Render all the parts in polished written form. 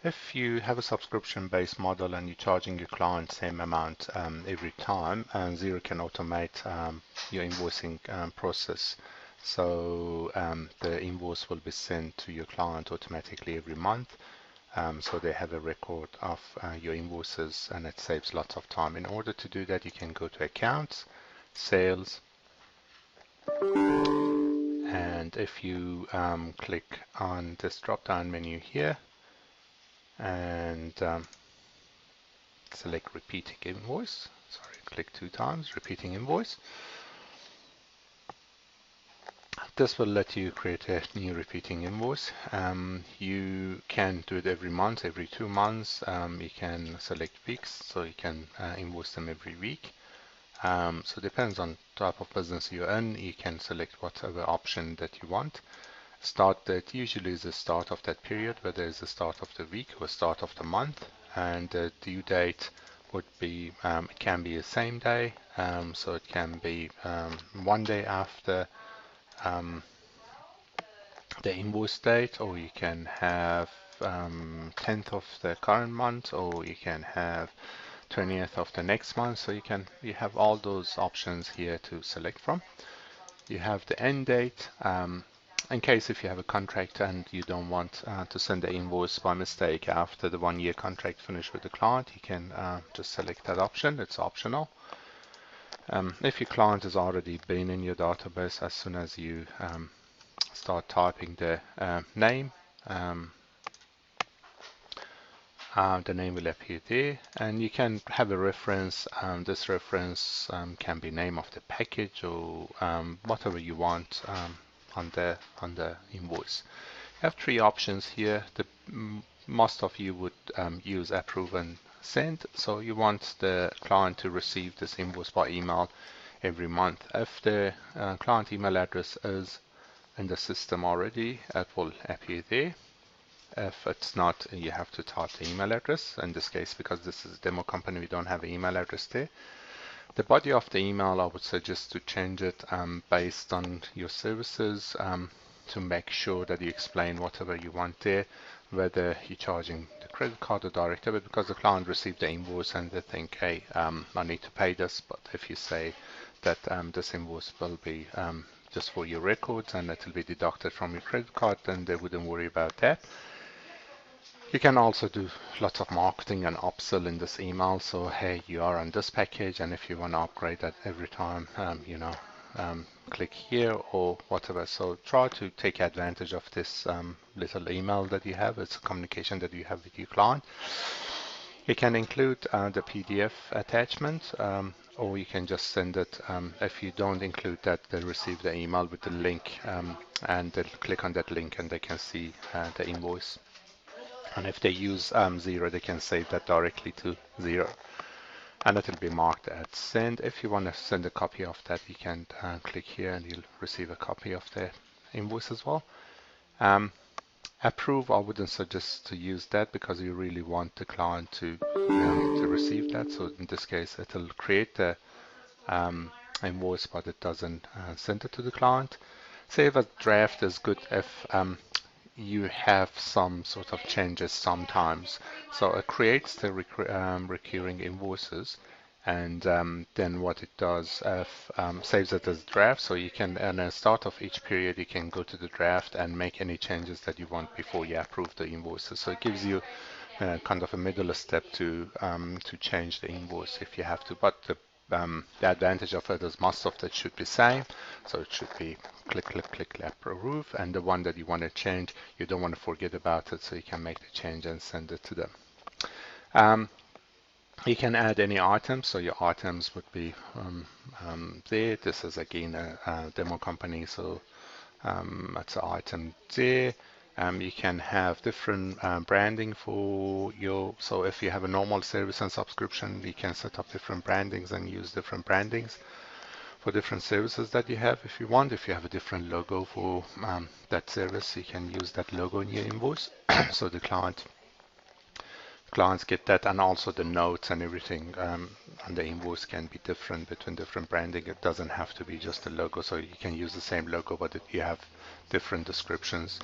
If you have a subscription-based model and you're charging your client the same amount every time, Xero can automate your invoicing process. So the invoice will be sent to your client automatically every month. So they have a record of your invoices, and it saves lots of time. In order to do that, you can go to Accounts, Sales, and if you click on this drop-down menu here and select Repeating Invoice, sorry, click 2 times, Repeating Invoice. This will let you create a new repeating invoice. You can do it every month, every 2 months. You can select weeks, so you can invoice them every week. So it depends on type of business you're in. You can select whatever option that you want. Start date usually is the start of that period, whether it's the start of the week or start of the month. And the due date would be, it can be the same day, so it can be 1 day after the invoice date, or you can have 10th of the current month, or you can have 20th of the next month. So you have all those options here to select from. You have the end date. In case if you have a contract and you don't want to send the invoice by mistake after the 1-year contract finished with the client, you can just select that option. It's optional. If your client has already been in your database, as soon as you start typing the name, the name will appear there, and you can have a reference. This reference can be name of the package or whatever you want on the invoice. You have 3 options here. Most of you would use approve and send, so you want the client to receive this invoice by email every month. If the client email address is in the system already, it will appear there. If it's not, you have to type the email address. In this case, because this is a demo company, we don't have an email address there. The body of the email, I would suggest to change it based on your services, to make sure that you explain whatever you want there, whether you're charging the credit card or direct debit, because the client received the invoice and they think, hey, I need to pay this. But if you say that this invoice will be just for your records and it will be deducted from your credit card, then they wouldn't worry about that. You can also do lots of marketing and upsell in this email. So, hey, you are on this package, and if you want to upgrade that every time, click here or whatever. So try to take advantage of this little email that you have. It's a communication that you have with your client. You can include the PDF attachment, or you can just send it. If you don't include that, they'll receive the email with the link, and they'll click on that link and they can see the invoice. And if they use Xero, they can save that directly to Xero, and it will be marked as send. If you want to send a copy of that, you can click here and you'll receive a copy of the invoice as well. Approve, I wouldn't suggest to use that because you really want the client to receive that. So in this case, it will create the invoice, but it doesn't send it to the client. Save as draft is good if you have some sort of changes sometimes. So it creates the recurring invoices, and then what it does, saves it as draft. So you can, at the start of each period, you can go to the draft and make any changes that you want before you approve the invoices. So it gives you kind of a middle step to change the invoice if you have to. But the advantage of it is most of that should be same. So it should be click, click, click, approve, and the one that you want to change, you don't want to forget about it, so you can make the change and send it to them. You can add any items, so your items would be there. This is again a demo company, so it's an item there. You can have different branding for your, so if you have a normal service and subscription, you can set up different brandings and use different brandings for different services that you have if you want. If you have a different logo for that service, you can use that logo in your invoice. So the clients get that, and also the notes and everything on the invoice can be different between different branding. It doesn't have to be just a logo, so you can use the same logo, but you have different descriptions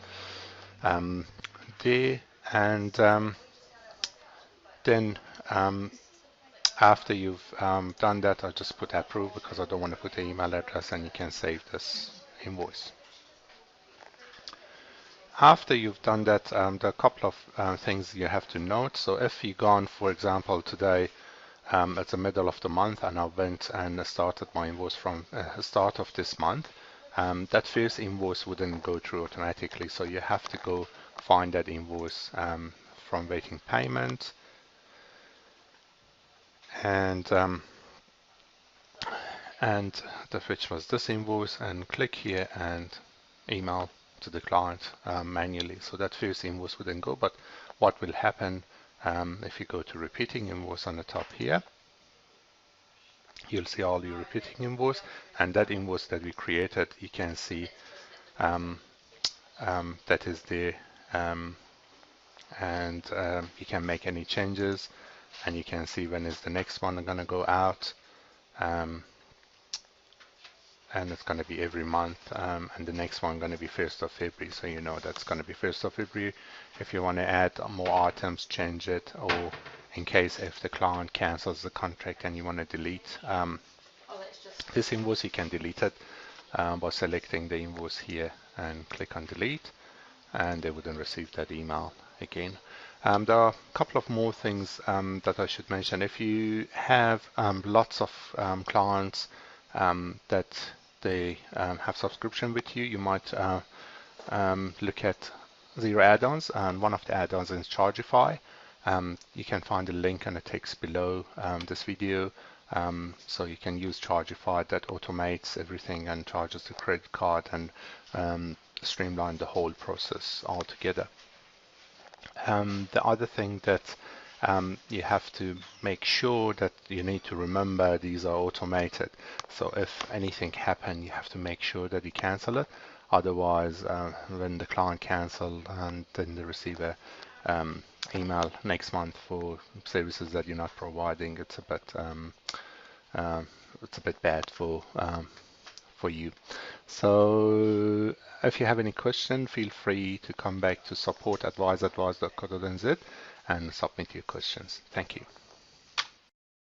there. And Then after you've done that, I'll just put approve because I don't want to put the email address, and you can save this invoice. After you've done that, there are a couple of things you have to note. So if you've gone, for example, today, it's the middle of the month, and I went and started my invoice from the start of this month, that first invoice wouldn't go through automatically. So you have to go find that invoice from waiting payment, and which was this invoice, and click here and email to the client manually. So that first invoice wouldn't go, but what will happen if you go to repeating invoice on the top here, you'll see all your repeating invoice, and that invoice that we created, you can see that is there, and you can make any changes, and you can see when is the next one going to go out, and it's going to be every month, and the next one going to be 1st of February, so you know that's going to be 1st of February. If you want to add more items, change it, or in case if the client cancels the contract and you want to delete this invoice, you can delete it by selecting the invoice here and click on delete, and they wouldn't receive that email again. There are a couple of more things that I should mention. If you have lots of clients that they have subscription with you, you might look at Xero add-ons, and one of the add-ons is Chargeify. You can find a link in the text below this video. So you can use Chargeify that automates everything and charges the credit card and streamline the whole process altogether. The other thing that you have to make sure that you need to remember, these are automated. So if anything happens, you have to make sure that you cancel it. Otherwise, when the client cancels, and then they receive a email next month for services that you're not providing, it's a bit bad for you. So if you have any question, feel free to come back to support@wiseadvice.co.nz and submit your questions. Thank you.